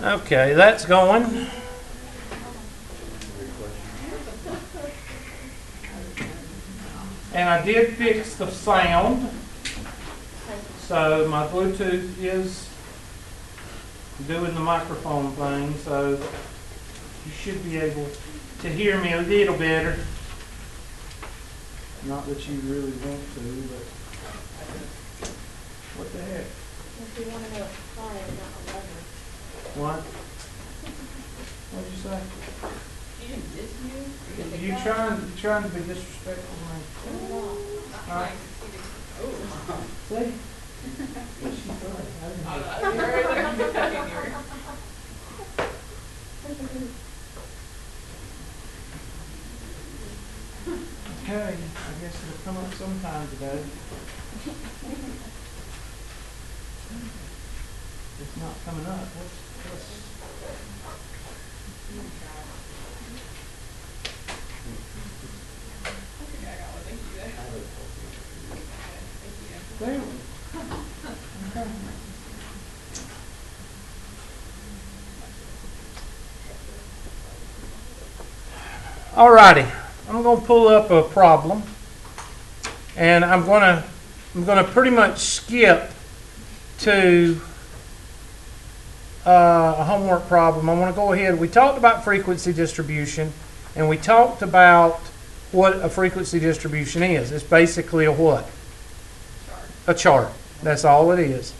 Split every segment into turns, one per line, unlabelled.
Okay, that's going. And I did fix the sound. So my Bluetooth is doing the microphone thing, so you should be able to hear me a little better. Not that you really want to, but what the heck?
If you want to know 5, not 11.
What? What'd you say?
She didn't diss you?
You trying to be disrespectful, man?
No.
Huh?
Oh.
See? What's she doing? I didn't know. Okay, I guess it'll come up sometime today. It's not coming up. What's there? Okay. Alrighty, I'm going to pull up a problem, and I'm going to pretty much skip to a homework problem. I want to go ahead. We talked about frequency distribution, and we talked about what a frequency distribution is. It's basically a what? A chart. That's all it is.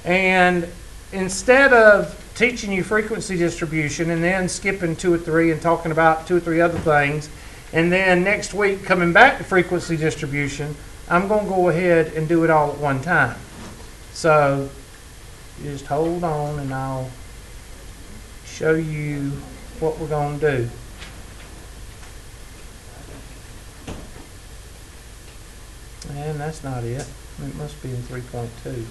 And instead of teaching you frequency distribution and then skipping 2 or 3 and talking about 2 or 3 other things, and then next week coming back to frequency distribution, I'm going to go ahead and do it all at one time. So just hold on and I'll show you what we're going to do. And that's not it. It must be in 3.2.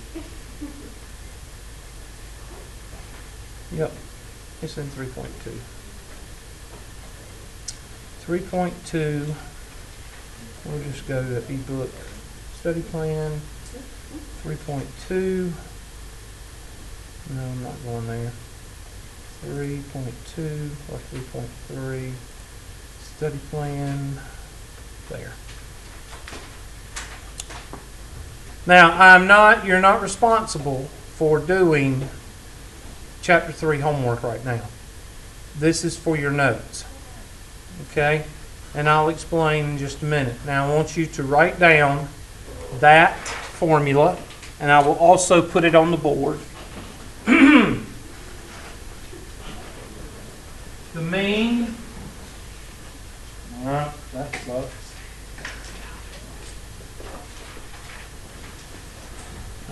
Yep, it's in 3.2. 3.2, we'll just go to ebook study plan. 3.2, no, I'm not going there. 3.2 or 3.3, study plan, there. Now, you're not responsible for doing Chapter 3 homework right now. This is for your notes. Okay? And I'll explain in just a minute. Now, I want you to write down that formula, and I will also put it on the board. The mean, that sucks.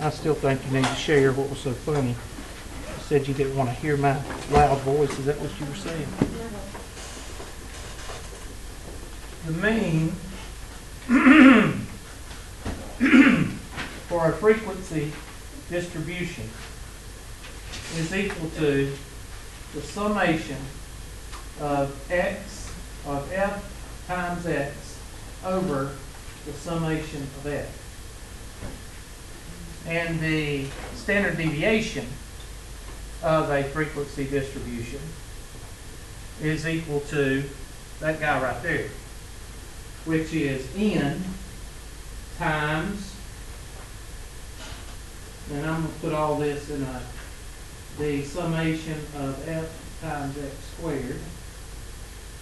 I still think you need to share what was so funny. You said you didn't want to hear my loud voice. Is that what you were saying? The mean for a frequency distribution is equal to the summation of x of f times x over the summation of f. And the standard deviation of a frequency distribution is equal to that guy right there, which is n times, and I'm going to put all this in the summation of f times x squared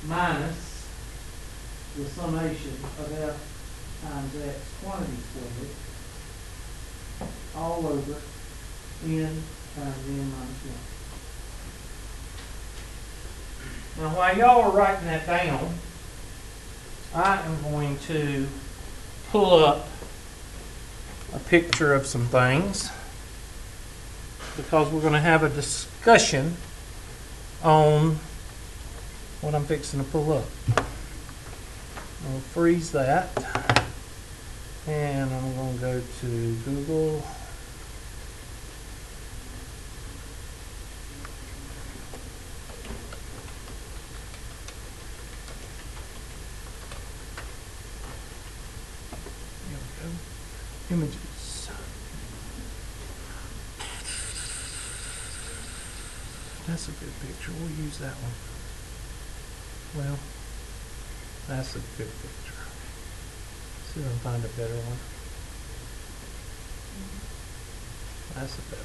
minus the summation of f times x quantity squared all over n times n minus 1. Now, while y'all are writing that down, I am going to pull up a picture of some things because we're going to have a discussion on what I'm fixing to pull up. I'll freeze that, and I'm going to go to Google. Images. That's a good picture. We'll use that one. Well, that's a good picture. See if I can find a better one. That's a better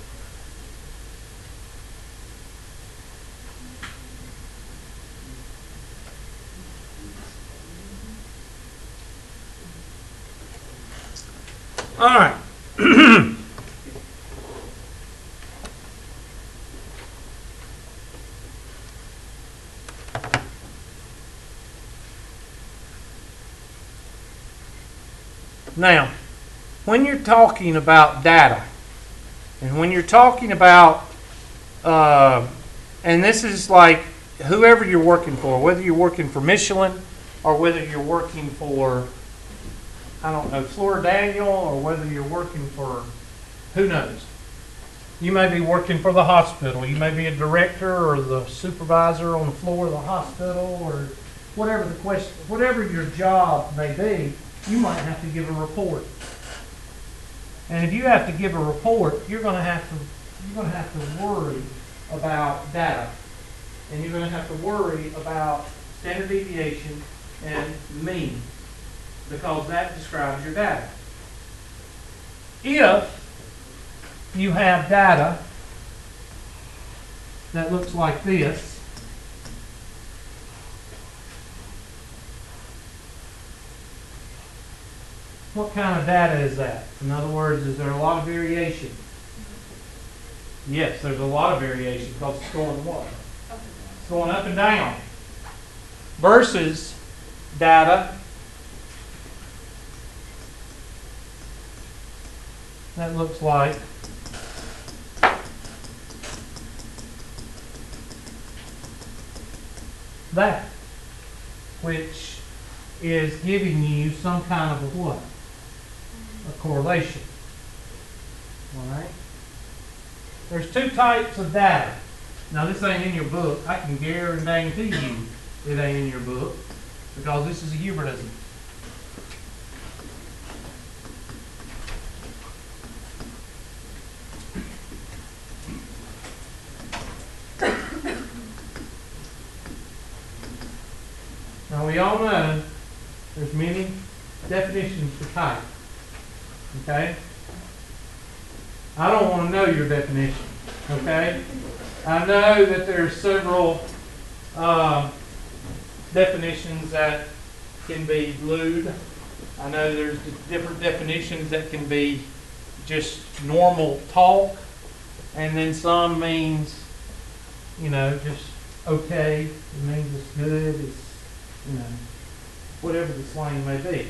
one. All right. Now, when you're talking about data, and when you're talking about, and this is like whoever you're working for, whether you're working for Michelin or whether you're working for, I don't know, Flora Daniel, or whether you're working for, who knows. You may be working for the hospital. You may be a director or the supervisor on the floor of the hospital, or whatever the question, whatever your job may be, you might have to give a report. And if you have to give a report, you're going to have to worry about data, and you're going to have to worry about standard deviation and mean, because that describes your data. If you have data that looks like this, what kind of data is that? In other words, is there a lot of variation? Yes, there's a lot of variation because it's going what? It's going up and down. Versus data that looks like that, which is giving you some kind of a what? A correlation. All right? There's two types of data. Now, this ain't in your book. I can guarantee you it ain't in your book, because this is a Hubertism. Now, we all know there's many definitions for type. Okay? I don't want to know your definition. Okay? I know that there's several definitions that can be lewd. I know there's different definitions that can be just normal talk, and then some means, you know, just okay. It means it's good. It's, you know, whatever the slang may be.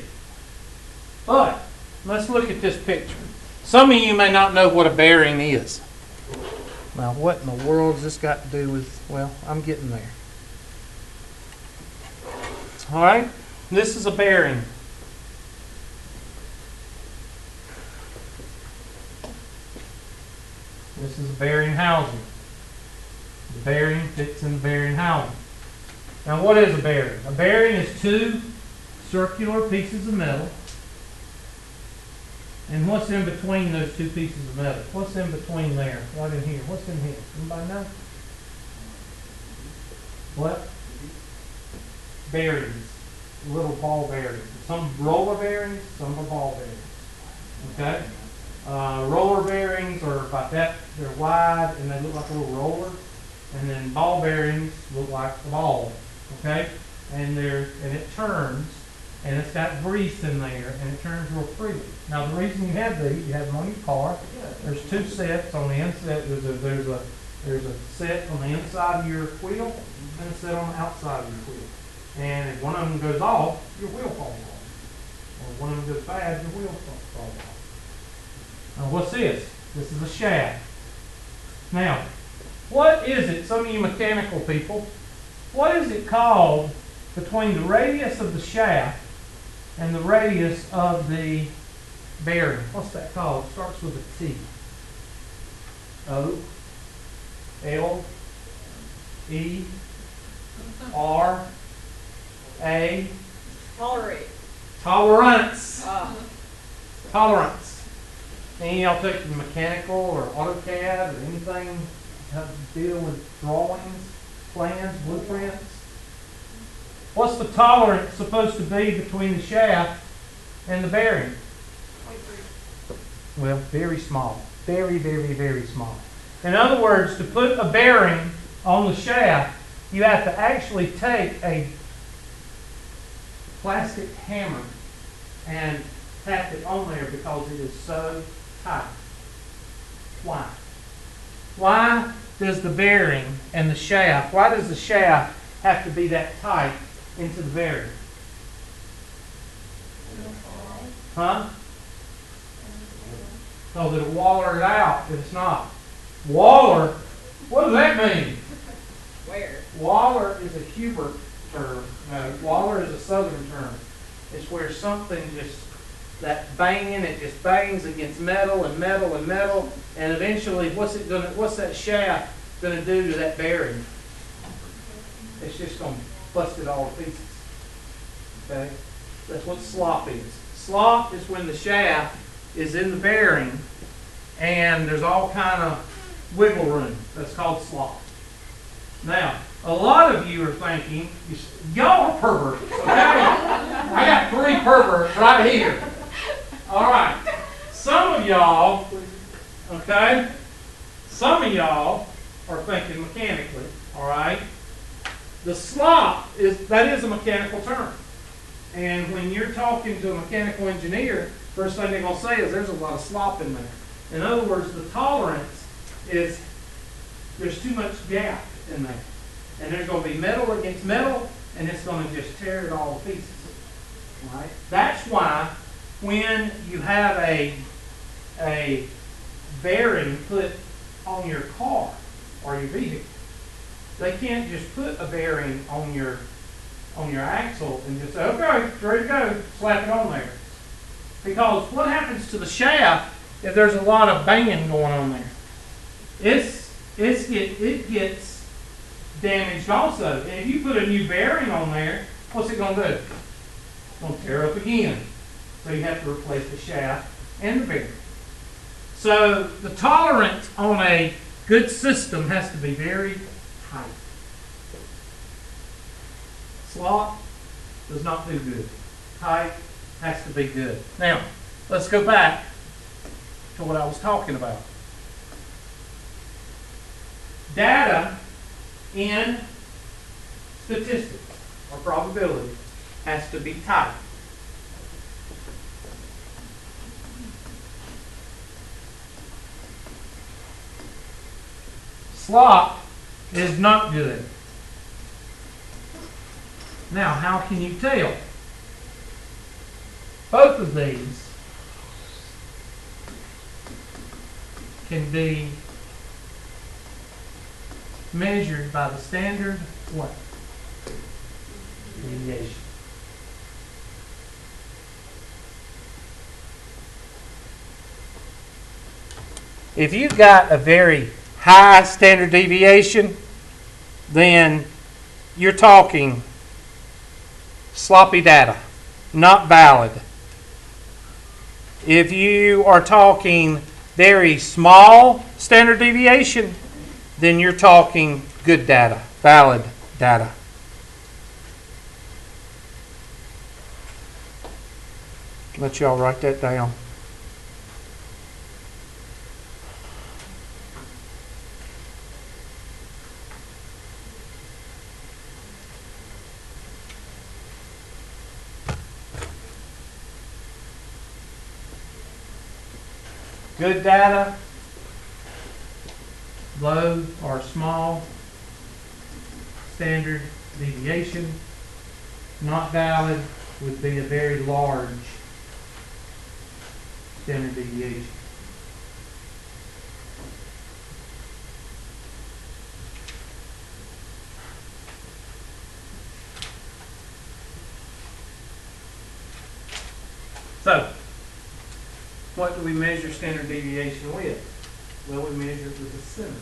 But let's look at this picture. Some of you may not know what a bearing is. Now, what in the world has this got to do with, well, I'm getting there. All right, this is a bearing. This is a bearing housing. The bearing fits in the bearing housing. Now, what is a bearing? A bearing is two circular pieces of metal. And what's in between those two pieces of metal? What's in between there? Right in here. What's in here? Anybody know? What? Bearings. Little ball bearings. Some roller bearings, some are ball bearings. Okay? Roller bearings are about that. They're wide and they look like a little roller. And then ball bearings look like a ball. Okay? And it turns. And it's got grease in there, and it turns real freely. Now, the reason you have these, you have them on your car. There's two sets on the inside. There's a set on the inside of your wheel, and a set on the outside of your wheel. And if one of them goes off, your wheel falls off. Or if one of them goes bad, your wheel falls off. Now, what's this? This is a shaft. Now, what is it? Some of you mechanical people, what is it called between the radius of the shaft and the radius of the bearing? What's that called? It starts with a T. O, L, E, R, A.
Tolerate.
Tolerance. Tolerance. Any of y'all taking mechanical or AutoCAD or anything deal with drawings, plans, blueprints. What's the tolerance supposed to be between the shaft and the bearing? Well, very small. Very, very, very small. In other words, to put a bearing on the shaft, you have to actually take a plastic hammer and tap it on there because it is so tight. Why? Why does the bearing and the shaft, why does the shaft have to be that tight into the bearing? Huh? So that it waller it out if it's not. Waller? What does that mean?
Where?
Waller is a Hubert term. No, waller is a southern term. It's where something just, that banging, it just bangs against metal and metal and metal, and eventually what's that shaft gonna do to that bearing? It's just gonna bust it all to pieces. Okay? That's what slop is. Slop is when the shaft is in the bearing and there's all kind of wiggle room. That's called slop. Now, a lot of you are thinking, y'all are perverts, okay? I got 3 perverts right here. All right. Some of y'all, okay? Some of y'all are thinking mechanically, all right? The slop that is a mechanical term. And when you're talking to a mechanical engineer, first thing they're going to say is there's a lot of slop in there. In other words, the tolerance is there's too much gap in there. And there's going to be metal against metal, and it's going to just tear it all to pieces. Right? That's why when you have a bearing put on your car or your vehicle, they can't just put a bearing on your axle and just say, okay, it's ready to go, slap it on there. Because what happens to the shaft if there's a lot of banging going on there? It gets damaged also. And if you put a new bearing on there, what's it going to do? It's going to tear up again. So you have to replace the shaft and the bearing. So the tolerance on a good system has to be very tight. Slop does not do good. Tight has to be good. Now, let's go back to what I was talking about. Data in statistics or probability has to be tight. Slop is not good. Now, how can you tell? Both of these can be measured by the standard what? Deviation. If you've got a very high standard deviation, then you're talking sloppy data, not valid. If you are talking very small standard deviation, then you're talking good data, valid data. Let y'all write that down. Good data, low or small standard deviation. Not valid would be a very large standard deviation. So, what do we measure standard deviation with? Well, we measure it with the center.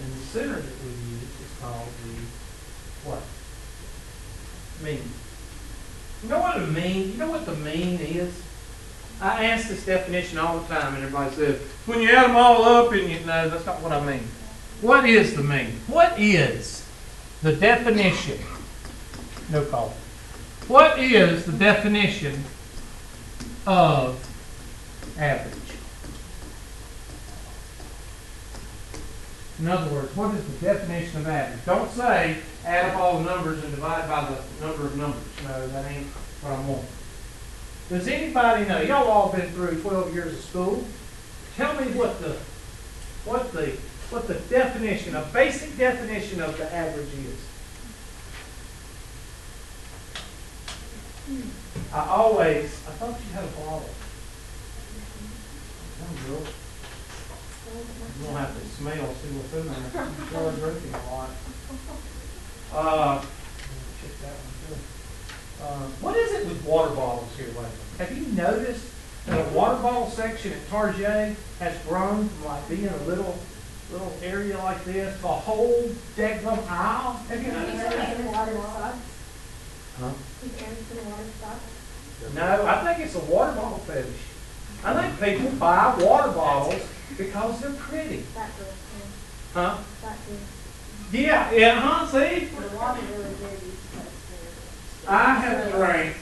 And the center that we use is called the what? Mean. You know what a mean? You know what the mean is? I ask this definition all the time, and everybody says, when you add them all up, and you know, that's not what I mean. What is the mean? What is the definition? No call. What is the definition of average? In other words, what is the definition of average? Don't say add up all the numbers and divide by the number of numbers. No, that ain't what I want. Does anybody know? Y'all all been through 12 years of school. Tell me what the definition, a basic definition of the average is. I thought you had a bottle. Come girl. You don't have to smell, see what's in there. I'm sure I'm drinking a lot. Check that one too. What is it with water bottles here lately? Have you noticed that a water bottle section at Target has grown from like being a little area like this to a whole daggum aisle? Have you noticed that? Huh? No, I think it's a water bottle fetish. I think people buy water bottles because they're pretty. Huh? Yeah, huh, see? I have drank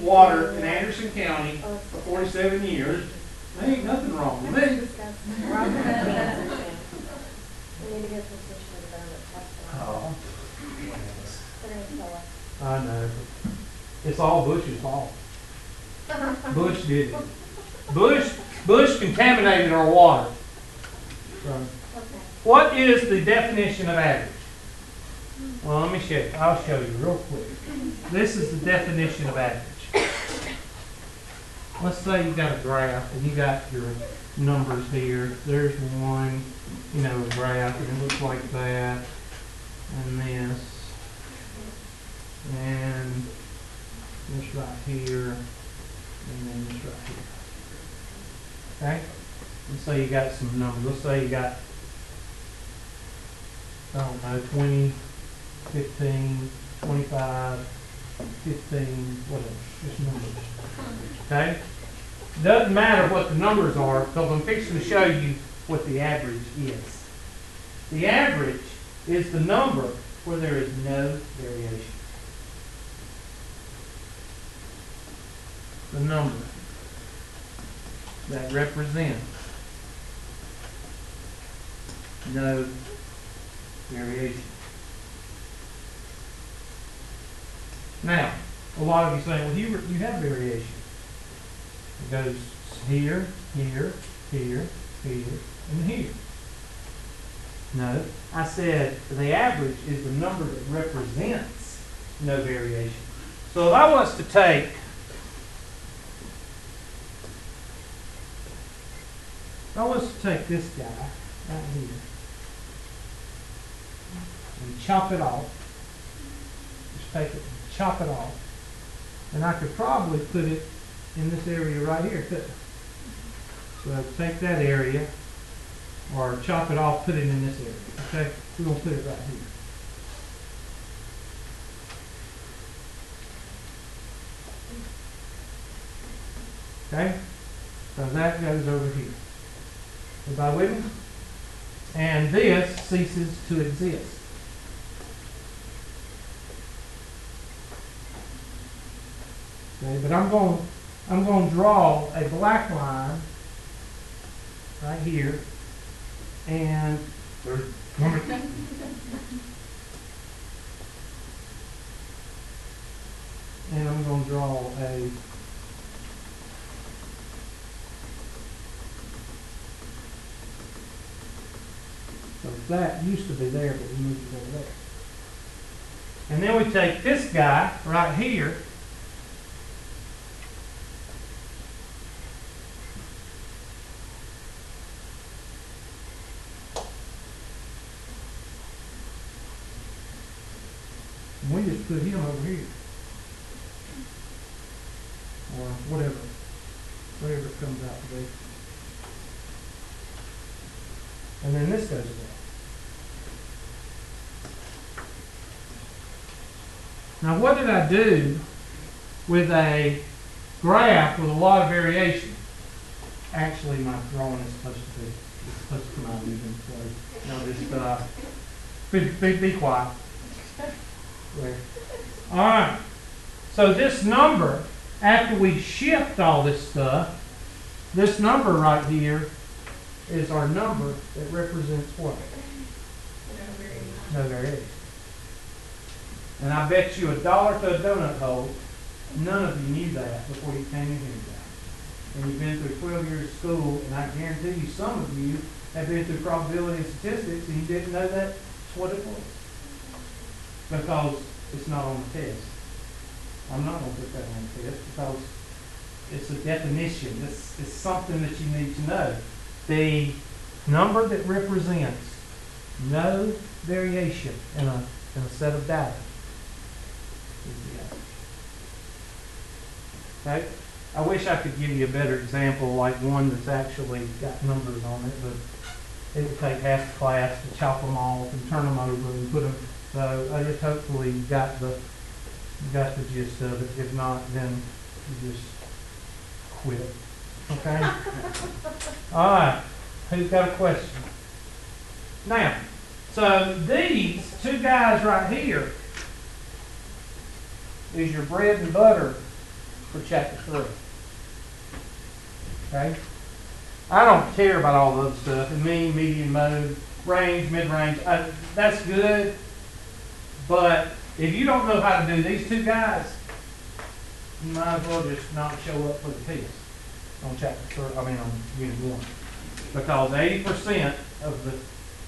water in Anderson County for 47 years. There ain't nothing wrong with me. Oh. I know. It's all Bush's fault. Bush did it. Bush contaminated our water. So, what is the definition of average? Well, let me show you. I'll show you real quick. This is the definition of average. Let's say you got a graph and you got your numbers here. There's one, graph, and it looks like that, and this, and this right here, and then this right here. Okay? Let's say you got some numbers. Let's say you got, I don't know, 20, 15, 25, 15, whatever. Just numbers. Okay? Doesn't matter what the numbers are because I'm fixing to show you what the average is. The average is the number where there is no variation. The number that represents no variation. Now, a lot of you saying, well, you have variation. It goes here, here, here, here, and here. No, I said the average is the number that represents no variation. So if I was to take this guy right here and chop it off, just take it and chop it off, and I could probably put it in this area right here, couldn't I? So take that area, or chop it off, put it in this area. Okay, we're going to put it right here. Okay, so that goes over here. Everybody with me? And this ceases to exist. Okay, but I'm going to draw a black line right here, and and I'm going to draw a so that used to be there, but we moved it over there. And then we take this guy right here, and we just put him over here, or whatever it comes out to be. And then this goes away. Now what did I do with a graph with a lot of variation? Actually, my drawing is supposed to come out even. So, no, this stuff. Be quiet. There. All right. So this number, after we shift all this stuff, this number right here is our number that represents what? No variation. And I bet you $1 to a donut hole, none of you knew that before you came in here today. And you've been through 12 years of school, and I guarantee you some of you have been through probability and statistics, and you didn't know that's what it was. Because it's not on the test. I'm not going to put that on the test because it's a definition. It's something that you need to know. The number that represents no variation in a set of data is the average. Okay? I wish I could give you a better example, like one that's actually got numbers on it, but it would take half the class to chop them off and turn them over and put them. So I just hopefully you got the gist of it. If not, then you just quit. Okay? All right. Who's got a question? Now, so these two guys right here is your bread and butter for chapter 3. Okay? I don't care about all the other stuff. The mean, median, mode, range, mid-range. That's good. But if you don't know how to do these two guys, you might as well just not show up for the test on on Unit 1. Because 80% of the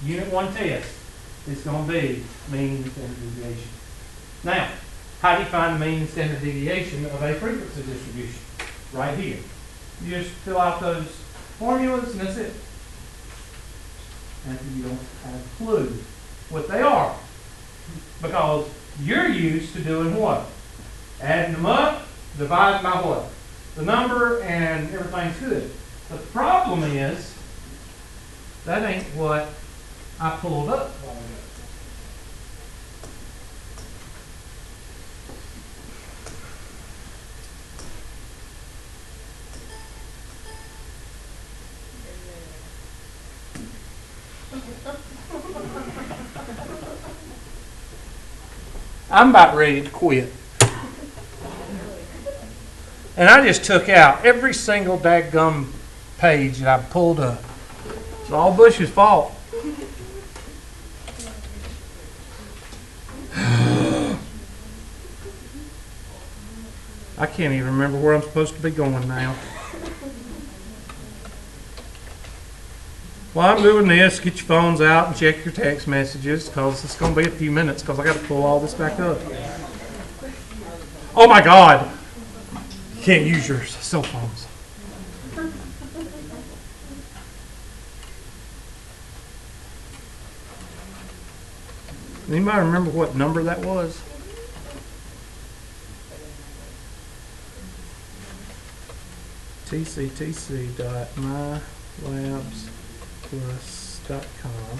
Unit 1 test is going to be mean and standard deviation. Now, how do you find the mean and standard deviation of a frequency distribution? Right here. You just fill out those formulas and that's it. And you don't have a clue what they are. Because you're used to doing what? Adding them up, dividing by what? The number, and everything's good. But the problem is, that ain't what I pulled up while ago. I'm about ready to quit. And I just took out every single dadgum page that I pulled up. It's all Bush's fault. I can't even remember where I'm supposed to be going now. While I'm doing this, get your phones out and check your text messages because it's going to be a few minutes because I got to pull all this back up. Oh my God! You can't use your cell phones. Anybody remember what number that was? tctc.mylabsplus.com.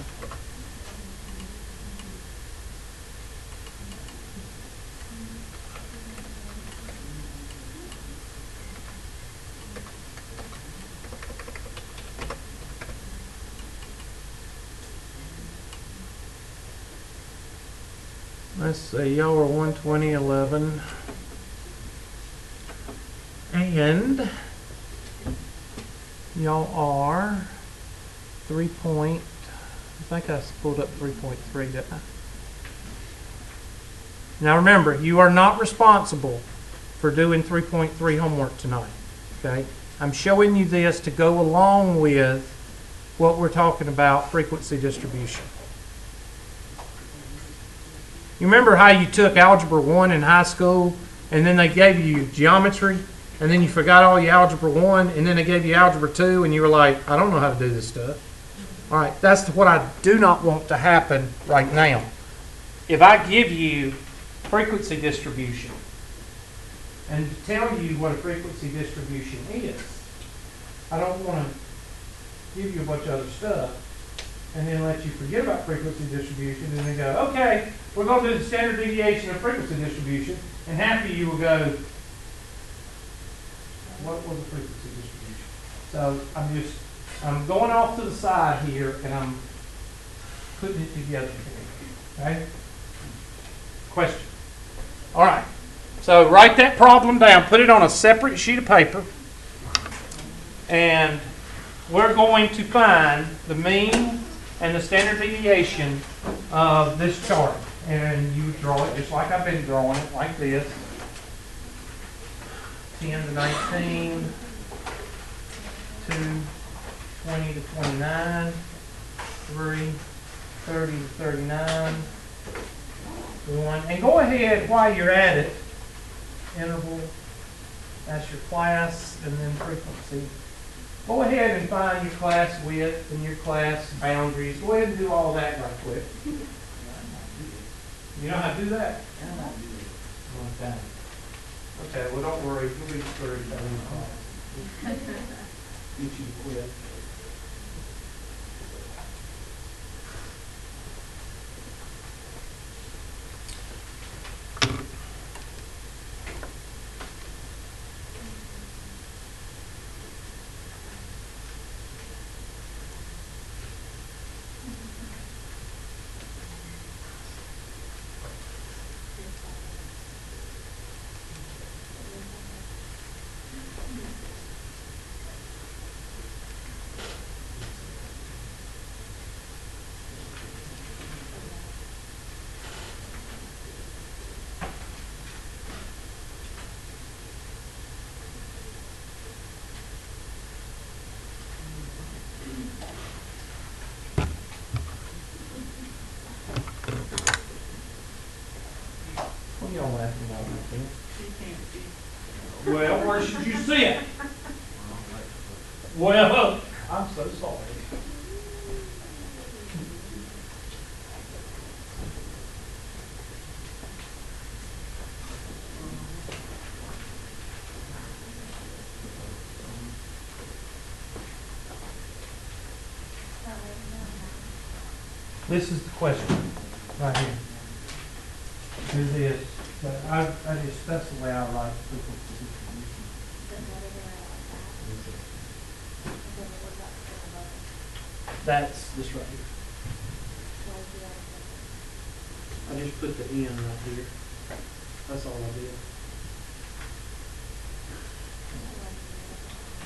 Let's see, y'all are 120.11. And y'all are 3 point, I think I pulled up 3.3, didn't I? Now remember, you are not responsible for doing 3.3 homework tonight, okay? I'm showing you this to go along with what we're talking about, frequency distribution. You remember how you took Algebra 1 in high school, and then they gave you geometry, and then you forgot all your Algebra 1, and then they gave you Algebra 2, and you were like, I don't know how to do this stuff. All right, that's what I do not want to happen right now. If I give you frequency distribution, and to tell you what a frequency distribution is, I don't want to give you a bunch of other stuff, and then let you forget about frequency distribution, and then go, okay, we're going to do the standard deviation of frequency distribution, and half of you will go, what was the frequency distribution? So I'm going off to the side here, and I'm putting it together for you. Okay? Question. All right. So write that problem down. Put it on a separate sheet of paper. And we're going to find the mean and the standard deviation of this chart. And you would draw it just like I've been drawing it, like this. 10 to 19, 2, 20 to 29, 3, 30 to 39, 1. And go ahead while you're at it, interval, that's your class, and then frequency. Go ahead and find your class width and your class boundaries. Go ahead and do all that right quick. You know how to do that? Okay. Okay, well don't worry, you'll be screwed by the class. Get you to quit. What are y'all laughing about right there?
She can't see.
Well, where should you see it? Well, I'm so sorry. This is the question right here. Do this. But I just, that's the way I like frequency distribution. That's this right here. I just put the N right here. That's all I did.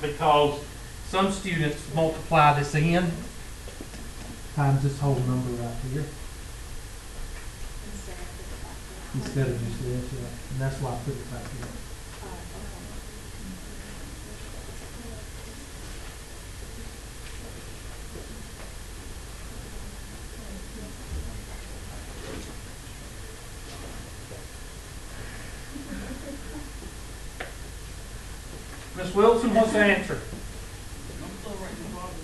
Because some students multiply this N times this whole number right here. Instead of just this, yeah. And that's why I put it back here. Miss Wilson, what's the answer?
I'm still writing the bottom.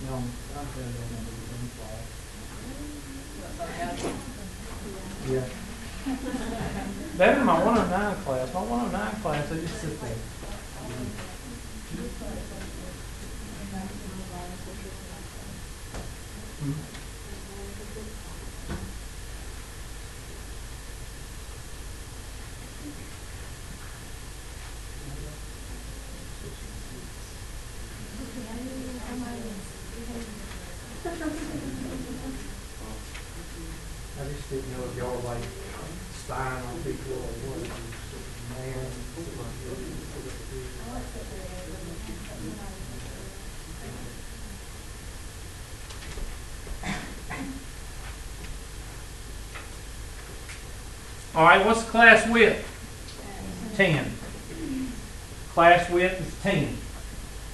No, I'm saying yeah. Better than my 109 class. My 109 class, they just sit there. I just didn't know if y'all were like spying on people or what. Man. All right, what's the class width? 10. Class width is 10.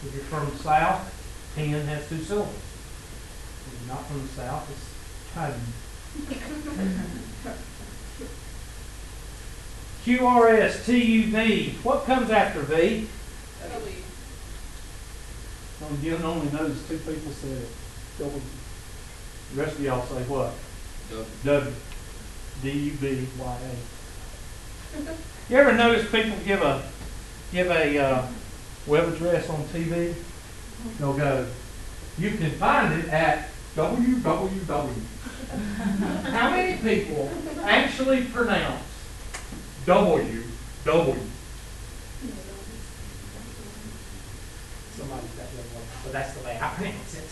If you're from the south, 10 has 2 syllables. If you're not from the south, it's tiny. QRS, TUV. What comes after V?
W.
Well, you only notice 2 people said it. W. The rest of y'all say what? W. D-U-B-Y-A. You ever notice people give a web address on TV? They'll go, you can find it at www. How many people actually pronounce W? But that's the way I pronounce it.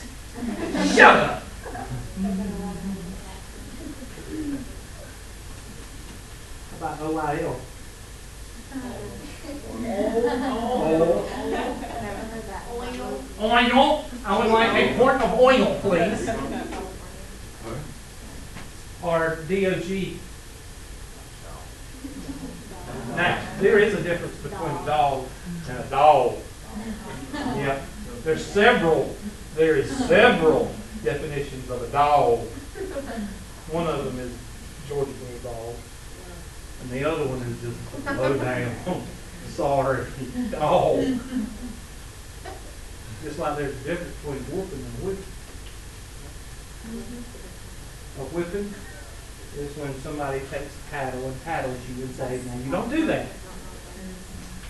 Shut up! How about OIL? Oil. I would like a quart of oil, please. Or DOG. Now, there is a difference between a dog and a dog. Yeah. There is several definitions of a dog. One of them is Georgia Bulldog. And the other one is just a low down, sorry dog. Just like there's a difference between whooping and whipping. A whipping is when somebody takes a paddle and paddles you and says, now you don't do that.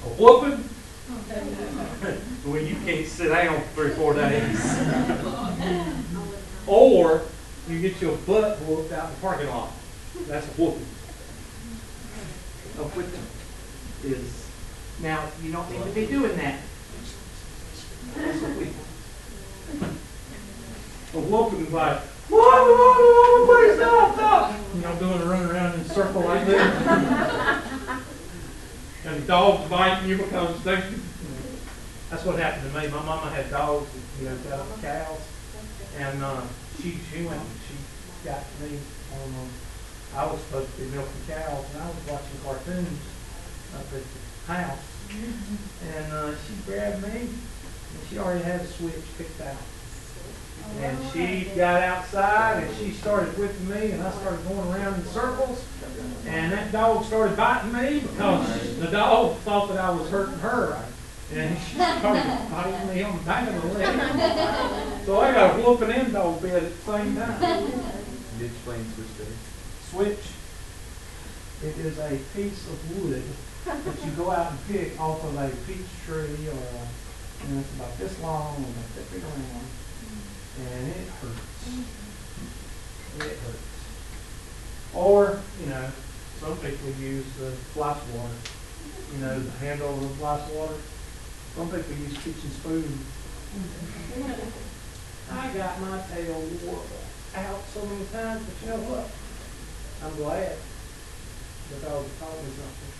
A whooping, when you can't sit down for 3 or 4 days. Or you get your butt whooped out in the parking lot. That's a whooping. A whipping is, now you don't need to be doing that. That's a whipping. A whooping is like, whoa, please stop. You know, doing a run around in a circle like this. And the dog's biting you because that's what happened to me. My mama had dogs that, you know, got up cows. And she went and she got me on, I was supposed to be milking cows, and I was watching cartoons up at the house. And she grabbed me, and she already had a switch picked out. And she got outside, and she started whipping me, and I started going around in circles. And that dog started biting me because the dog thought that I was hurting her. And she started biting me on the back of the leg. So I got a whooping and dog bed at the same time.
You explain switch there.
Switch, it is a piece of wood that you go out and pick off of a peach tree, and it's about this long and about that big around, and it hurts. It hurts. Or, you know, some people use the fly swatter. You know, the handle of the fly swatter. Some people use kitchen spoon. I got my tail wore out so many times, but you know what? I'm glad the dog taught me something.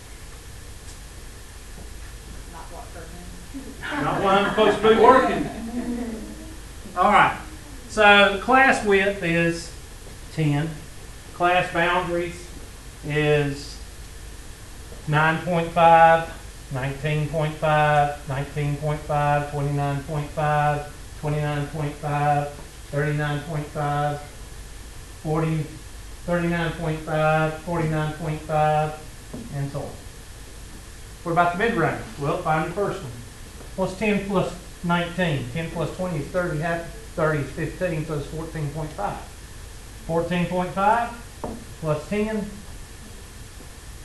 Not what for him.
Not why I'm supposed to be working. All right. So class width is 10. Class boundaries is 9.5, 19.5, 19.5, 29.5, 29.5, 39.5, 40, 39.5, 49.5, and so on. What about the mid-range? Well, find the first one. What's 10 plus 19? 10 plus 20 is 30, half 30 is 15, so it's 14.5. 14.5 plus 10,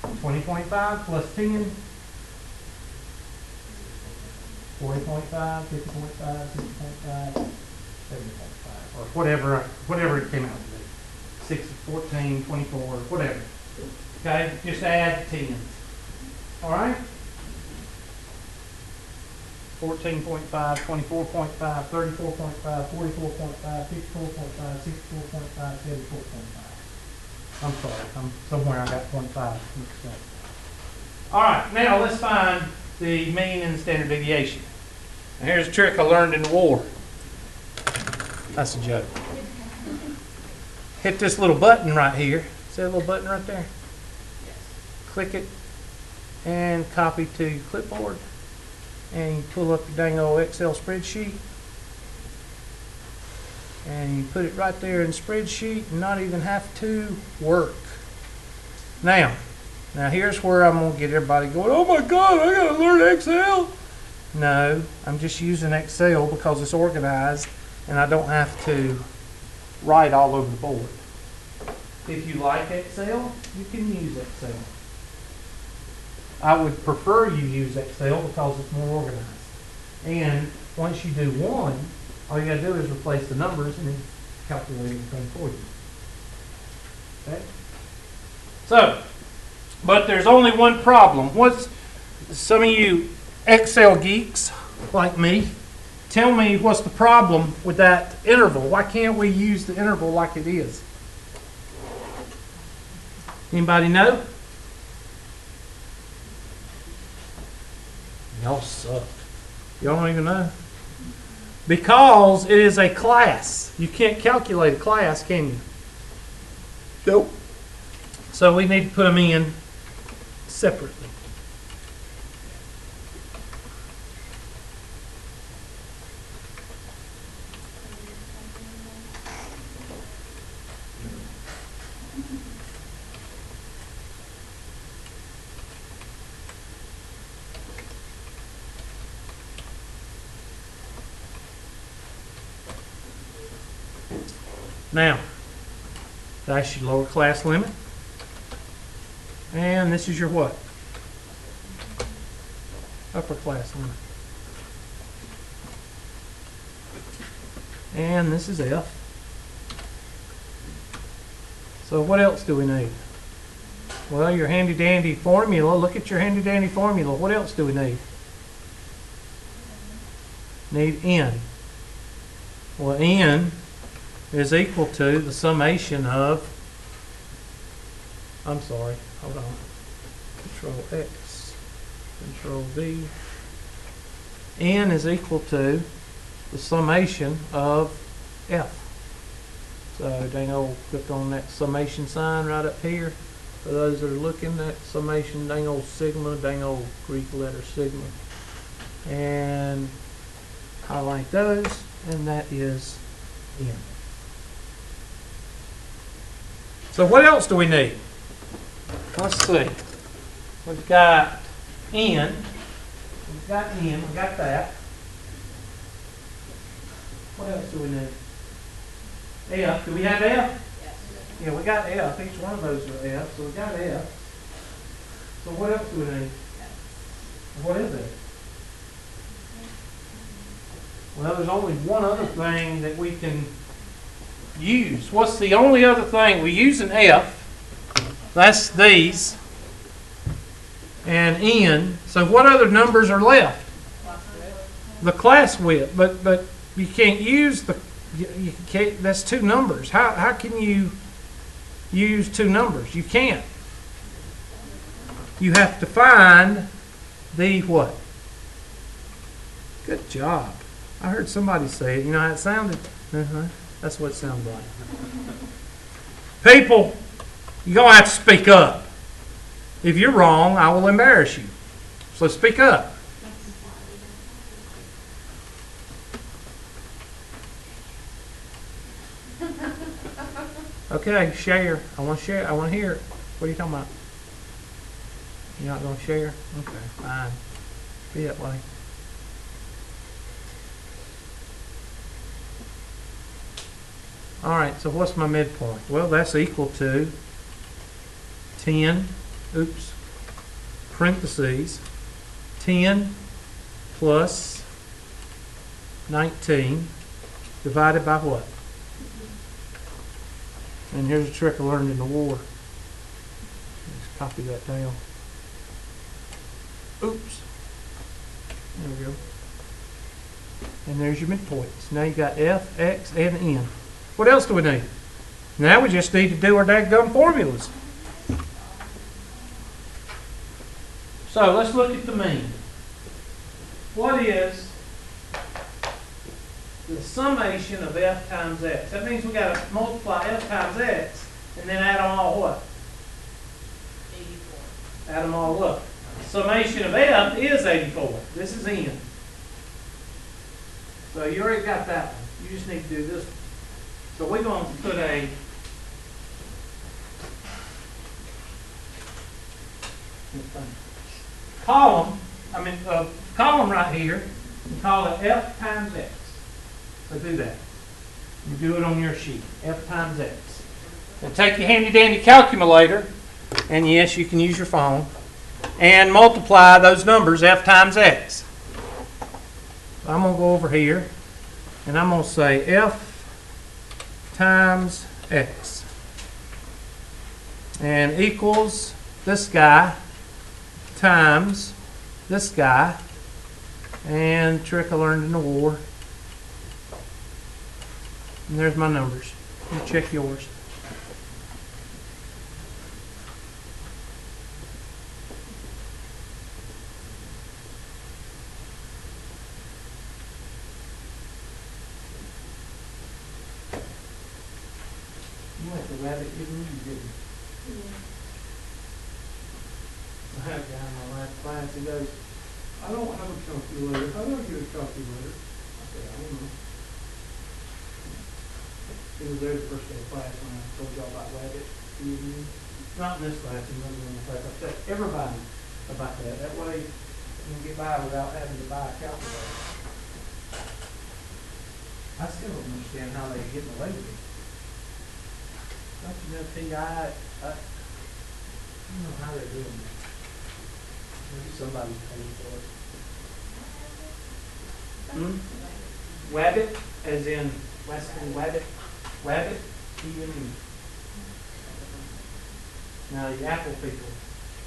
20.5 plus 10, 40.5, 50.5, 60.5, 70.5, or whatever it came out to be. 6, 14, 24, whatever. Okay, just add 10. All right? 14.5, 24.5, 34.5, 44.5, 54.5, 64.5, 74.5. I'm sorry, somewhere I got 0.5 mixed up. All right, now let's find the mean and standard deviation. Now here's a trick I learned in the war. That's a joke. Hit this little button right here. See that little button right there? Click it and copy to your clipboard. And you pull up your dang old Excel spreadsheet. And you put it right there in the spreadsheet and not even have to work. Now here's where I'm going to get everybody going, oh my God, I got to learn Excel. No, I'm just using Excel because it's organized and I don't have to write all over the board. If you like Excel, you can use Excel. I would prefer you use Excel because it's more organized. And once you do one, all you got to do is replace the numbers and calculate everything for you. Okay? So, but there's only one problem. What's some of you Excel geeks like me, tell me what's the problem with that interval. Why can't we use the interval like it is? Anybody know? Y'all suck. Y'all don't even know. Because it is a class. You can't calculate a class, can you? Nope. So we need to put them in separately. Now, that's your lower class limit. And this is your what? Upper class limit. And this is F. So what else do we need? Well, your handy dandy formula. Look at your handy dandy formula. What else do we need? Need N. Well, N is equal to the summation of, I'm sorry, hold on, Control X, Control V. N is equal to the summation of F. So dang old, click on that summation sign right up here. For those that are looking at summation, dang old sigma, dang old Greek letter sigma. And highlight those, and that is N. So what else do we need? Let's see. We've got N. We've got N. We've got that. What else do we need? F. Do we have F?
Yes.
Yeah, we got F. Each one of those are F. So we got F. So what else do we need? What is it? Well, there's only one other thing that we can use. What's the only other thing? We use an F. That's these. And N. So what other numbers are left? The class width. But you can't use the, you can't, that's two numbers. How can you use two numbers? You can't. You have to find the what? Good job. I heard somebody say it. You know how it sounded? That's what it sounds like. People, you're going to have to speak up. If you're wrong, I will embarrass you. So speak up. Okay, share. I want to share. I want to hear it. What are you talking about? You're not going to share? Okay, fine. Be that way. All right, so what's my midpoint? Well, that's equal to 10, parentheses, 10 plus 19 divided by what? And here's a trick I learned in the war. Let's copy that down. Oops. There we go. And there's your midpoints. Now you got F, X, and N. What else do we need? Now we just need to do our dadgum formulas. So let's look at the mean. What is the summation of F times X? That means we got to multiply F times X and then add them all what?
84.
Add them all up. Summation of F is 84. This is N. So you already got that one. You just need to do this one. So we're going to put a column right here and call it F times X. So do that. You do it on your sheet. F times X. Now take your handy dandy calculator, and yes, you can use your phone, and multiply those numbers F times X. So I'm going to go over here and I'm going to say F times X and equals this guy times this guy, and trick I learned in the war, And there's my numbers. You check yours. You went to rabbit, didn't you? Didn't. I had a guy in my last class, he goes, I don't have a calculator. How do I get a calculator? I said, I don't know. He was there the first day of class when I told y'all about rabbit. Not in this class, in another class. I said everybody about that. That way you can get by without having to buy a calculator. I still don't understand how they get away with it. Don't you know, I don't know how they're doing it. Maybe somebody's paying for it. Wabbit, as in Western Wabbit. Wabbit, E-M-E. Now, the Apple people,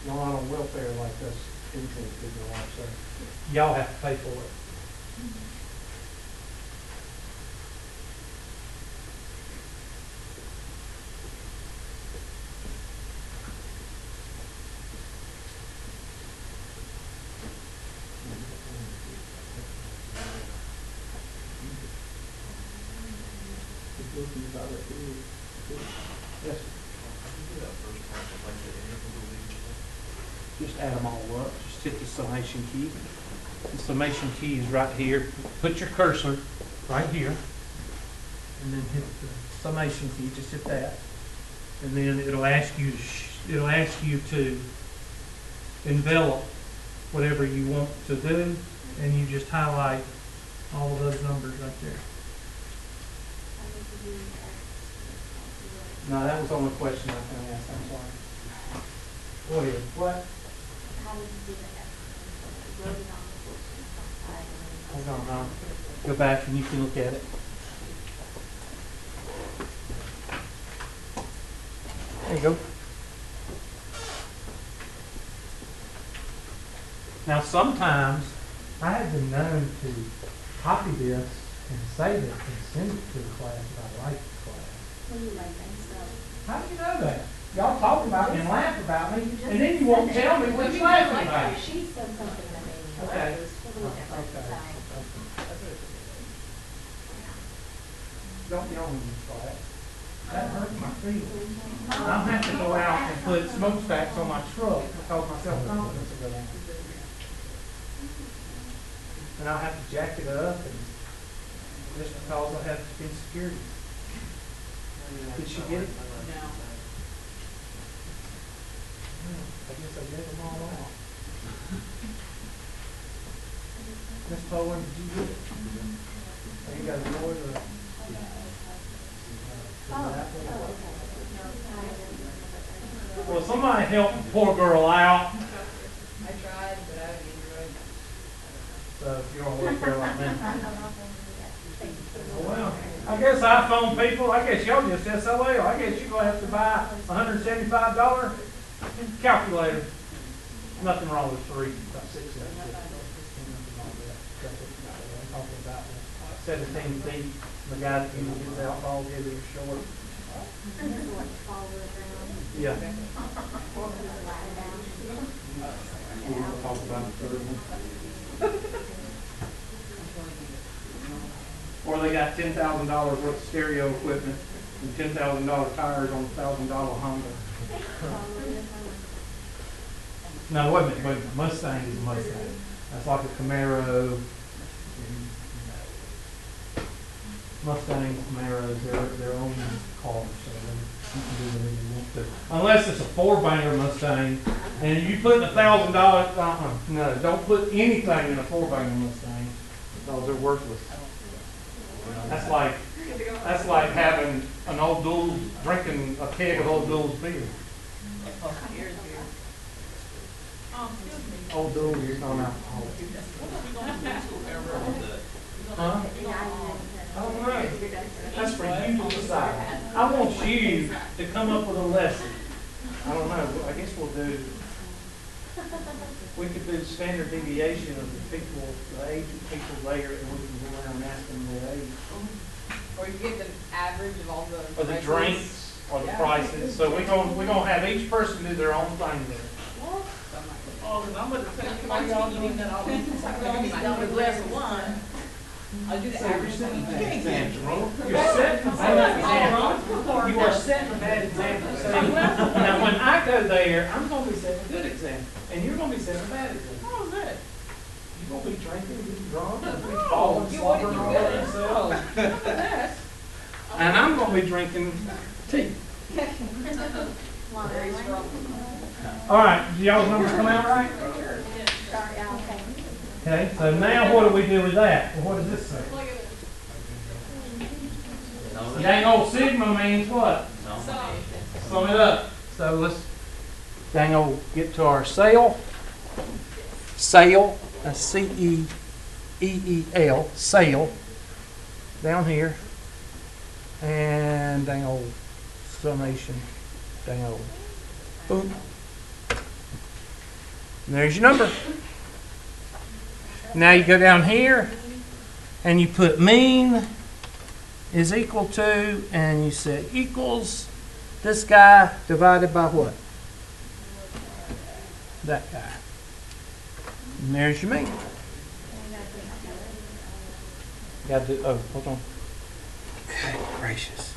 y'all aren't on welfare like us insurance people are, so y'all have to pay for it. Yes, sir. Just add them all up. Just hit the summation key. The summation key is right here. Put your cursor right here, and then hit the summation key. Just hit that, and then it'll ask you. It'll ask you to envelop whatever you want to do, and you just highlight all of those numbers right there. No, that was the only question I was going to ask. I'm sorry. Go ahead. What?
How would you do that? Wrote it on the side.
Hold on, huh? Go back and you can look at it. There you go. Now, sometimes I have been known to copy this and save it and send it to the class if I like the class.
When you write things up.
How do you know that? Y'all talk about me and laugh about me, and then you won't tell me what you're laughing about.
She said something to me.
Okay.
It was totally different, so.
Don't yell in this class. That hurts my feelings. I'll have to go out and put smokestacks on my truck because my self-confidence will go down. And I'll have to jack it up and just because I have insecurities. Did she get it?
No.
I guess I gave them all out. Miss Poland, did you get it? Oh, you got a board or? Well, somebody help the poor girl out.
I tried, but I didn't enjoy it.
So if you're on welfare like me. Well, I guess iPhone people, I guess y'all just SOL. I guess you're going to have to buy a $175 calculator. Nothing wrong with three, about 6 cents. Talking about 17 feet. The guy that uses his alcohol gave him short. Yeah. We'll talk about it further. Or they got $10,000 worth of stereo equipment and $10,000 tires on a $1,000 Honda. No, wait a minute. Mustang is a Mustang. That's like a Camaro. Mustangs, Camaros, they're their own cars, so you can do whatever you want to. Unless it's a 4-banger Mustang, and you put $1,000, no, don't put anything in a 4-banger Mustang because they're worthless. That's like having an Old Doodle, drinking a keg of Old Doodle's beer. Old Doodle is non-alcoholic. Huh? I don't know. That's for you to decide. I want you to come up with a lesson. I don't know. I guess we could do standard deviation of the people, the age of people there, and we can go around and ask them their age.
Or you give the average of all the
or the
prices.
drinks, or the
Yeah.
prices. So we're gonna have each person do their own thing there.
What?
Oh, I'm gonna tell you, why y'all doing that all this?
Down with a glass of wine. I'll do the
So
average.
you're setting a bad example. You're setting a bad example. You are setting a bad example. So, now, when I go there, I'm gonna be setting a good example, and you're gonna be setting a bad example.
How was that?
You're gonna be drinking, getting drunk, and be
Oh,
falling,
you wanted
slobbering
to
all
do
over
that.
yourself.
Yes.
And I'm gonna be drinking tea.
Very strong.
All right, do y'all's numbers come out right?
Sorry, I'll take it.
Okay, so now what do we do with that? Well, what does this say? Dang old sigma means what? Sum it up. So let's dang old get to our sale. Sale, that's C-E-E-E-L, sale, down here. And dang old summation, dang old, boom. And there's your number. Now you go down here and you put mean is equal to, and you say equals this guy divided by what? That guy. And there's your mean. Got to do, oh, hold on. Okay, gracious.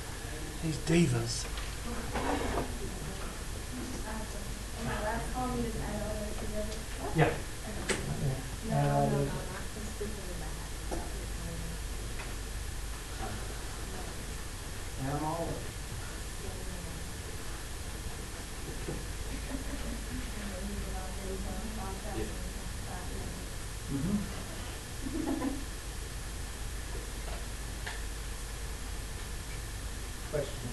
These divas. Yeah. Add all those. Add them all up. Question.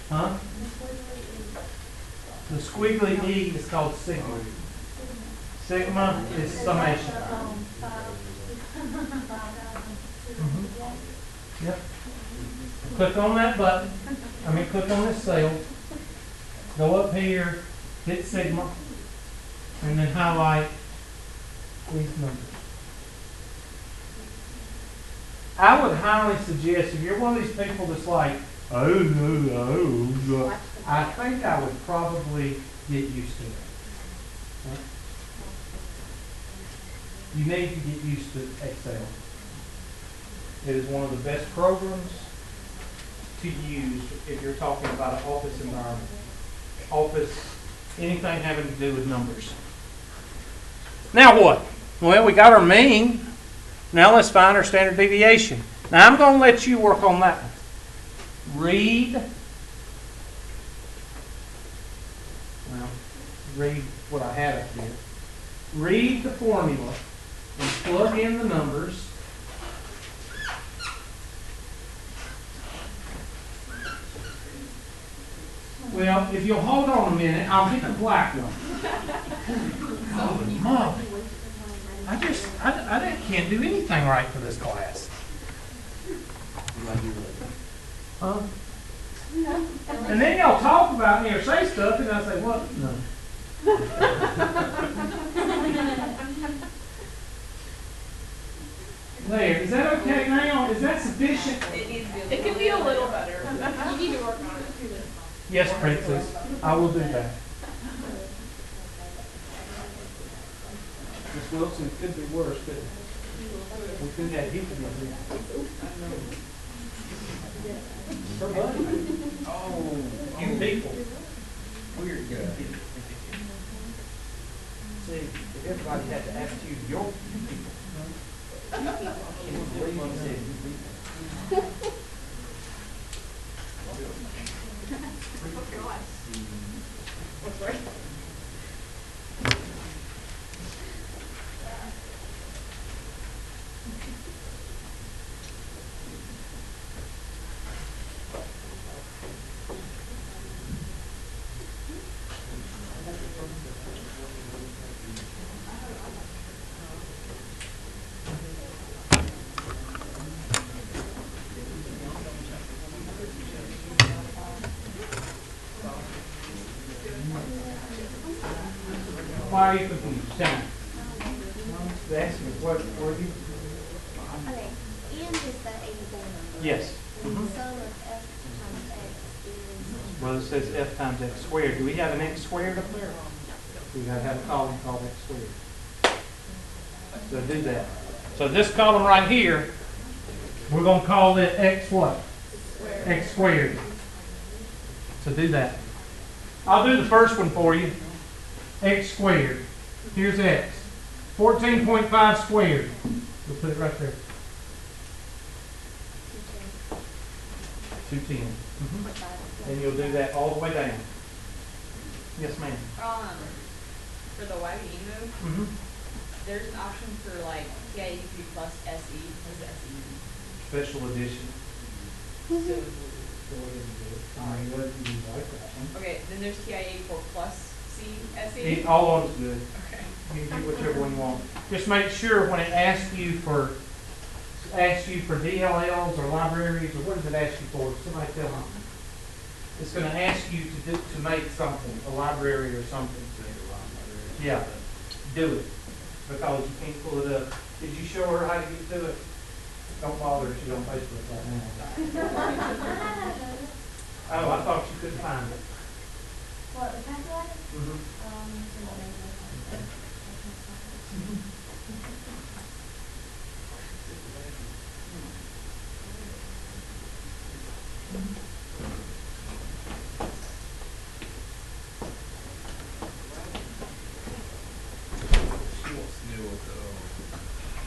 Huh? The squiggly E is called sigma. Sigma is summation. Yep. Click on that button. Click on this cell. Go up here, hit sigma, and then highlight these numbers. I would highly suggest, if you're one of these people that's like, I think I would probably get used to it. Right? You need to get used to Excel. It is one of the best programs to use if you're talking about an office environment. Office, anything having to do with numbers. Now what? Well, we got our mean. Now let's find our standard deviation. Now I'm going to let you work on that one. Read what I had up here. Read the formula and plug in the numbers. Well, if you'll hold on a minute, I'll get the black one. Holy moly. I can't do anything right for this class. Huh? And then y'all talk about me or say stuff, and I say, what? No. There. Is that okay now? Is that sufficient?
It could be a little better. You need to work on it.
Yes, Princess. I will do that. Miss Wilson, it could be worse, but we could have you to be here. Her buddy. Oh, you people. Weird guy. See, if everybody had to ask you, your people. I can't believe you said you people.
What's right?
Why are you confused? Tell me. asking what were you?
Okay, n is the 84 number.
Yes.
And the sum of f times x is,
Well, it says f times x squared. Do we have an x squared up there? We gotta have a column called x squared. So do that. So this column right here, we're gonna call it x what? X squared. So do that. I'll do the first one for you. X squared. Here's x. 14.5 squared. We'll put it right there. 210. And you'll do that all the way down. Yes, ma'am.
For the YBE move, there's an option for like TIE3 plus SE. What does SE mean?
Special edition.
So,
Like
okay, then there's TIA4 plus C
that
SE.
one. All of them's good.
Okay.
You can get whichever one you want. Just make sure when it asks you for DLLs or libraries, or what does it ask you for? Somebody tell me. It's going to ask you to make something, a library or something. Yeah, do it, because you can't pull it up. Did you show her how to get to it? Don't bother her, she's on Facebook right now. Oh, I thought you couldn't find it.
what, the calculator?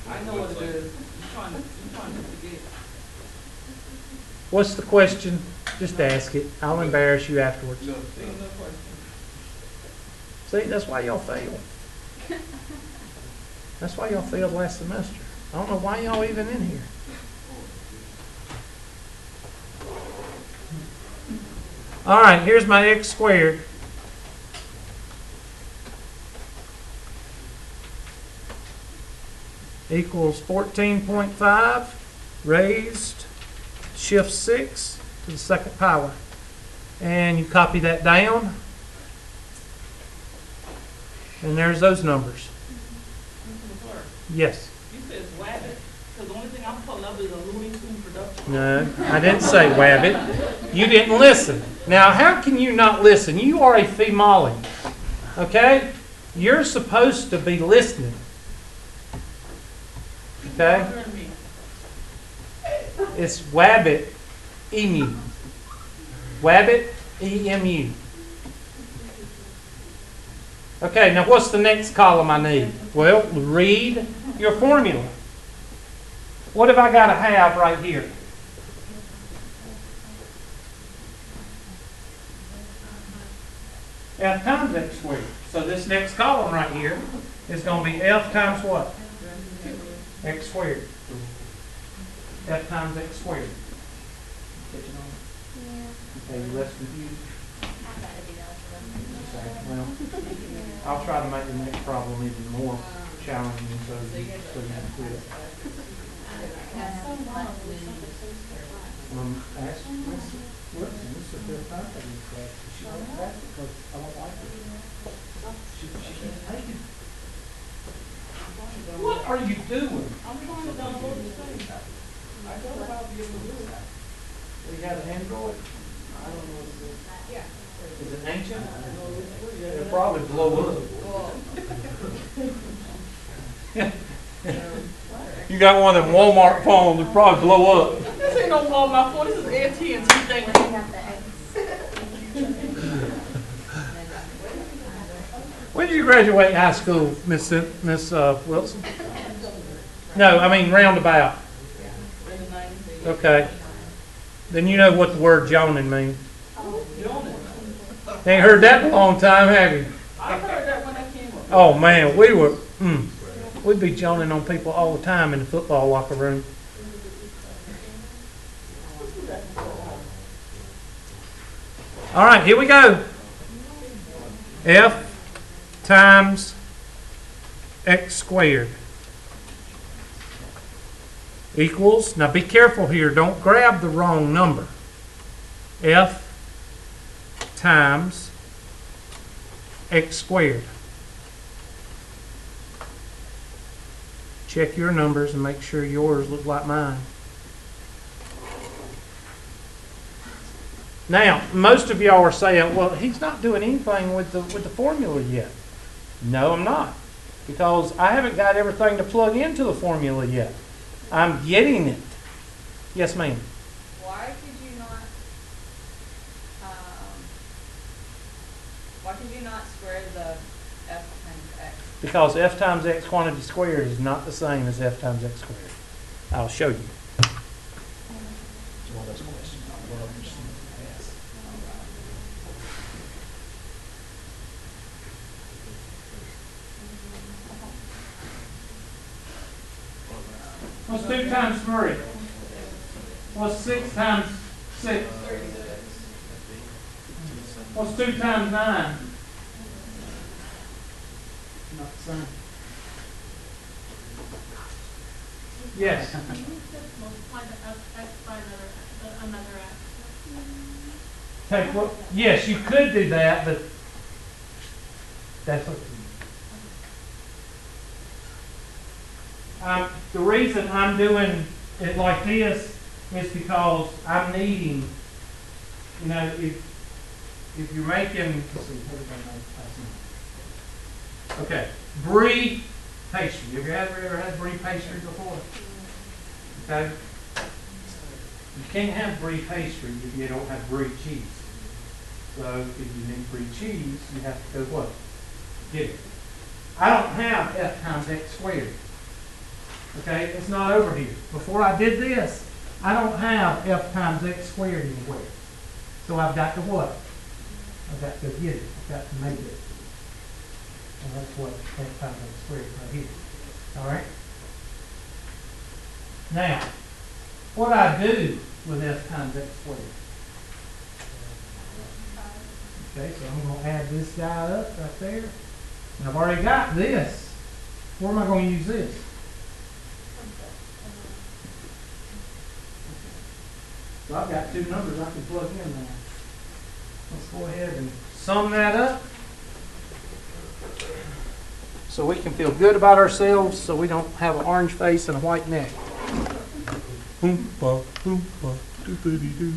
I know what it is. You're trying to forget.
What's the question? Just ask it. I'll embarrass you afterwards.
No question.
See, that's why y'all failed. That's why y'all failed last semester. I don't know why y'all even in here. All right, here's my x squared. Equals 14.5 raised shift 6 to the second power. And you copy that down. And there's those numbers. Yes.
You said it's wabbit, because the only thing I'm pulling up is a Looney Tune production.
No, I didn't say wabbit. You didn't listen. Now, how can you not listen? You are a female. Okay? You're supposed to be listening. Okay? It's wabbit, emu. Wabbit, EMU. Okay, now what's the next column I need? Well, read your formula. What have I got to have right here? F times x squared. So this next column right here is going to be F times what? X squared. F times x squared. Catching on?
Yeah.
Okay, you less confused?
I've got to do that.
Okay, well, I'll try to make the next problem even more challenging so you can quit. Ask listen, this is the fifth time that we've said she won't pass it because I don't like it. She can't take it. What are you doing?
I'm trying to download this thing. I don't know how to be able to do it.
You got an Android?
I don't know what it is. Yeah.
Is it ancient?
No, it's free.
It'll probably blow up. You got one of them Walmart phones, it'll probably blow up.
This ain't no Walmart phone. This is AT&T thing.
I got the X.
When did you graduate high school, Miss Wilson? No, I mean roundabout.
In the 90s.
Okay. Then you know what the word joning means.
Jonas.
Ain't heard that in a long time, have you?
I heard that when I came up.
Oh man, we'd be joning on people all the time in the football locker room. All right, here we go. F times x squared equals, now be careful here, don't grab the wrong number. F times x squared. check your numbers and make sure yours look like mine. Now, most of y'all are saying, well, he's not doing anything with the formula yet. No, I'm not. Because I haven't got everything to plug into the formula yet. I'm getting it. Yes, ma'am.
Why could you not, why could you not square the f times x?
Because f times x quantity squared is not the same as f times x squared. I'll show you. It's one of those questions I love to ask. What's 2 times 3? What's 6 times 6? What's 2 times 9? Not the same. Yes.
You need to multiply the x by another x.
Take what? Yes, you could do that, but that's what. The reason I'm doing it like this is because I'm needing, you know, if you're making, let's see, what did I make? Okay, brie pastry. Have you ever had brie pastry before? Okay. You can't have brie pastry if you don't have brie cheese. So if you need brie cheese, you have to go what? Get it. I don't have f times x squared. Okay, it's not over here. Before I did this, I don't have f times x squared anywhere. So I've got to what? I've got to get it. I've got to make it. And that's what f times x squared right here. All right? Now, what I do with f times x squared? Okay, so I'm going to add this guy up right there. And I've already got this. Where am I going to use this? So I've got 2 numbers I can plug in now. Let's go ahead and sum that up. So we can feel good about ourselves so we don't have an orange face and a white neck. Oompa, oompa, doopity-doo.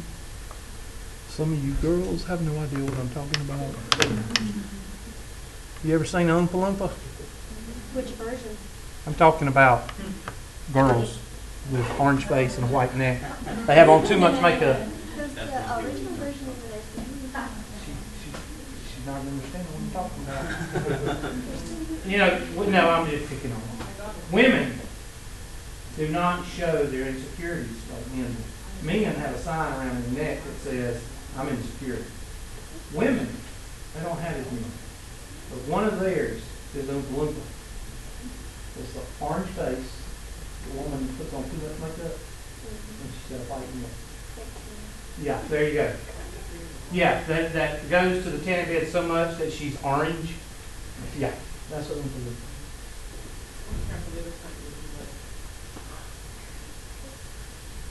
Some of you girls have no idea what I'm talking about. You ever seen Oompa Loompa?
Which version?
I'm talking about girls with orange face and a white neck. They have on too much makeup.
Because the original version is that
She's not understanding what I'm talking about. You know, no, I'm just picking on them. Women do not show their insecurities like men do. Men have a sign around their neck that says, I'm insecure. Women, they don't have it many. But one of theirs is Oompa Loompa. It's the orange face. The woman puts on too much makeup and she's got a white neck. Yeah, there you go. Yeah, that goes to the tanning bed so much that she's orange. Yeah, that's what Oompa Loompa.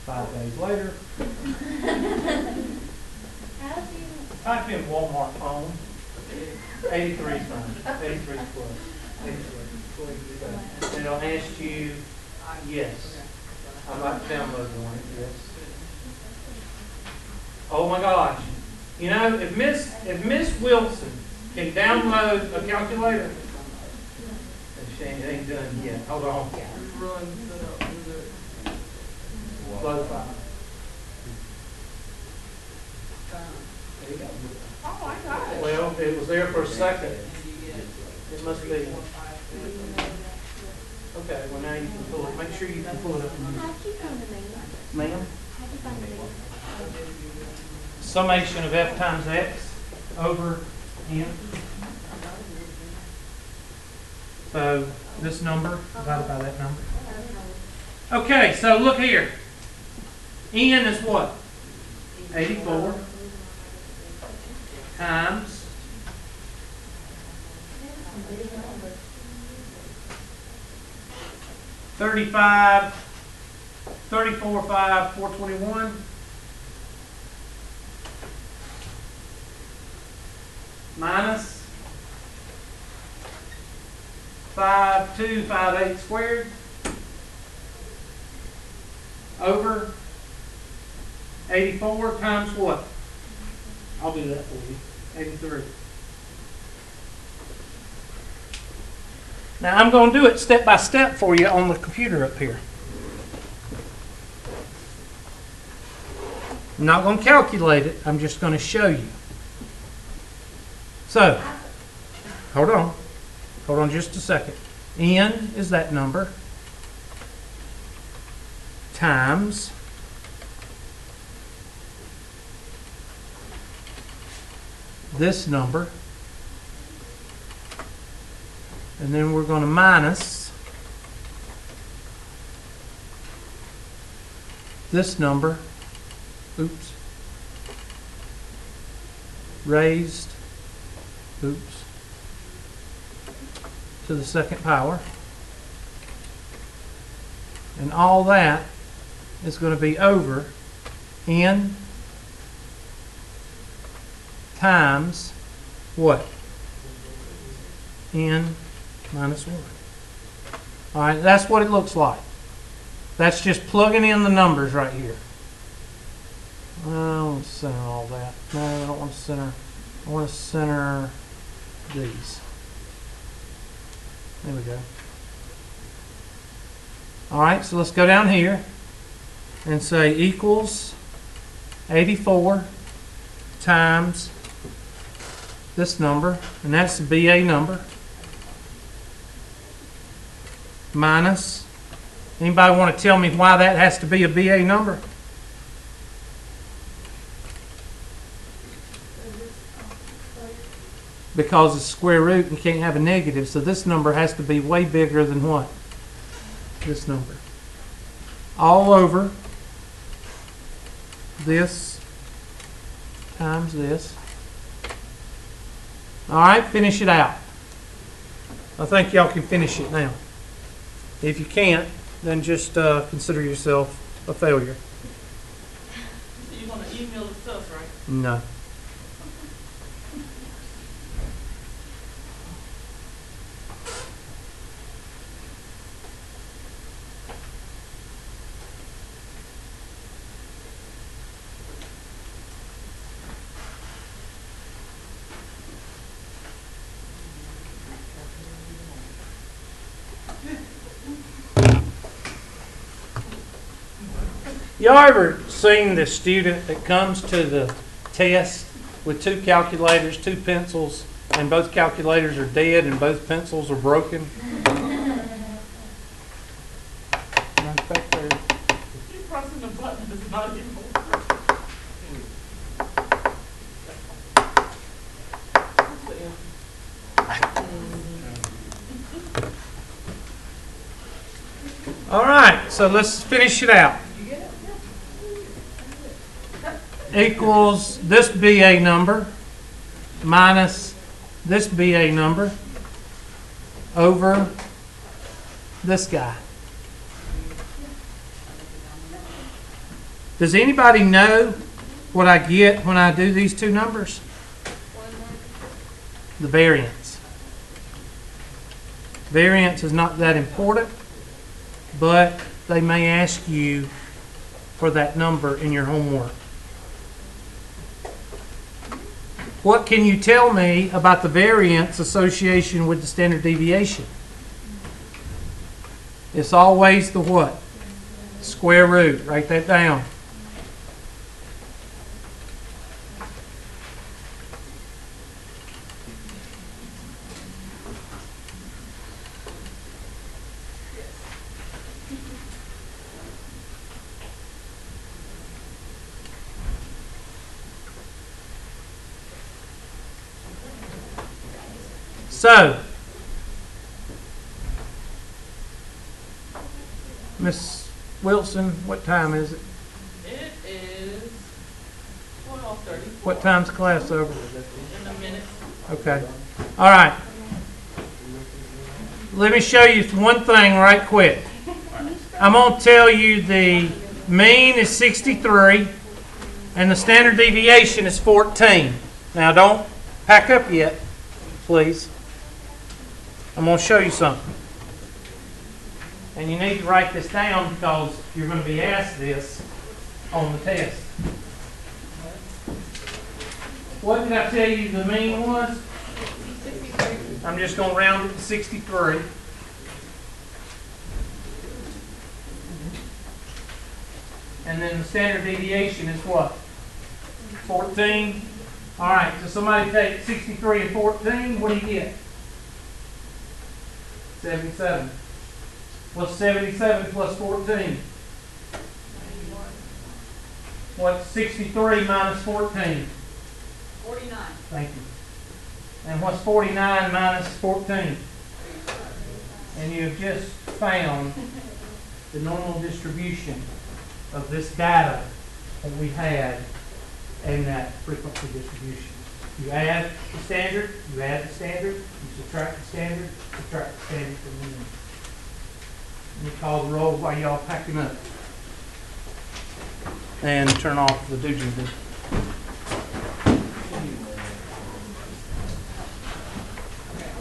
5 days later, type in Walmart phone. 83 is fine. 83 is close. 83. And it'll ask you, yes. I'd like to download one, yes. Oh my gosh. You know, if Miss Wilson can download a calculator, she ain't done yet. Hold on. Flow file. There you go.
Oh my God.
Well, it was there for a second. It must be. Okay, well now you can pull it. Make sure you can pull it up.
How'd you find the name?
Ma'am?
How'd you find the name?
Summation of f times x over n. So this number divided by that number. Okay, so look here. N is what? 84 times 35, 34, 5, 421. Minus 5, 2, 5, 8 squared. over 84 times what? I'll do that for you. 83. Now I'm going to do it step by step for you on the computer up here. I'm not going to calculate it. I'm just going to show you. So, hold on. Hold on just a second. N is that number times this number, and then we're going to minus this number, oops, raised, oops, to the second power, and all that is going to be over n times what? N minus 1. All right, that's what it looks like. That's just plugging in the numbers right here. I don't want to center all that. No, I don't want to center. I want to center these. There we go. All right, so let's go down here and say equals 84 times this number, and that's the BA number, minus, anybody want to tell me why that has to be a BA number? Because it's square root and you can't have a negative, so this number has to be way bigger than what? This number. All over this times this. All right, finish it out. I think y'all can finish it now. If you can't, then just consider yourself a failure.
So you're gonna email it to us, right?
No. Y'all ever seen the student that comes to the test with two calculators, two pencils, and both calculators are dead and both pencils are broken? Right back there.
You're pressing the button that's not even working.
All right, so let's finish it out. Equals this BA number minus this BA number over this guy. Does anybody know what I get when I do these two numbers? The variance. Variance is not that important, but they may ask you for that number in your homework. What can you tell me about the variance association with the standard deviation? It's always the what? Square root. Write that down. So, Miss Wilson, what time is it?
It is 12:30.
What time's class over?
In a minute.
Okay. All right. Let me show you one thing right quick. I'm going to tell you the mean is 63 and the standard deviation is 14. Now don't pack up yet, please. I'm going to show you something. And you need to write this down because you're going to be asked this on the test. What did I tell you the mean was?
63.
I'm just going to round it to 63. And then the standard deviation is what? 14. All right, so somebody take 63 and 14. What do you get? 77. What's 77 plus 14? What's 63 minus 14?
49.
Thank you. And what's 49 minus 14? And you have just found the normal distribution of this data that we had in that frequency distribution. You add the standard, you add the standard, you subtract the standard from the mean. Let me call the roll while y'all pack him up. And turn off the didgeridoo.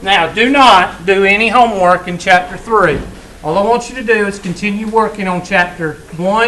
Now, do not do any homework in Chapter 3. All I want you to do is continue working on Chapter 1.